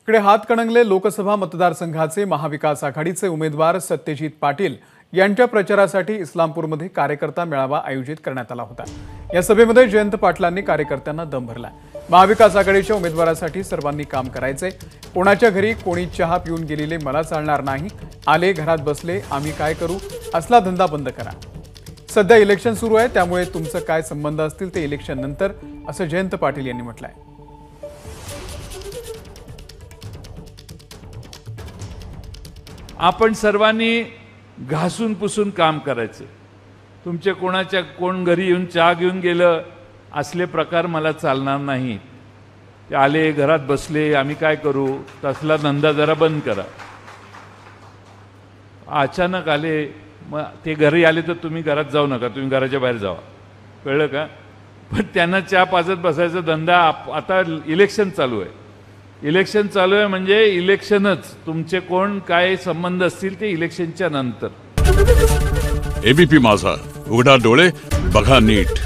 इकडे हातकणंगले लोकसभा मतदारसंघाचे महाविकास आघाडीचे उमेदवार सत्यजित पाटील यांच्या प्रचारासाठी इस्लामपूरमध्ये कार्यकर्ता मेळावा आयोजित करण्यात आला होता। या सभेमध्ये जयंत पाटलांनी कार्यकर्त्यांना दम भरला। महाविकास आघाडीच्या उमेदवारासाठी सर्वांनी काम करायचे। कोणाच्या घरी कोणी चहा पिऊन गेलेले मला चालणार नाही। आले घरात बसले आम्ही काय करू असला धंदा बंद करा। सध्या इलेक्शन सुरू आहे त्यामुळे तुमचं काय संबंध असतील ते इलेक्शन नंतर असं जयंत पाटील यांनी म्हटलंय। आपण सर्वांनी घासून पुसून काम करायचं। तुमचे कोण घरी येऊन चहा घेऊन गेलं असले प्रकार मला चालणार नाही। ते आले घरात बसले आम्ही काय करू तसला धंदा जरा बंद करा। अचानक आले मग ते घरी आले तर तुम्ही घरात जाऊ नका, तुम्ही घराच्या बाहेर जावा, कळलं का? पण त्यांना चहा पाजत बसायचा धंदा आता इलेक्शन चालू आहे। इलेक्शन चालू आहे म्हणजे इलेक्शनच, तुमचे कोण काय संबंध असतील ते इलेक्शनच्या नंतर। एबीपी माझा, उघडा डोळे बघा नीट।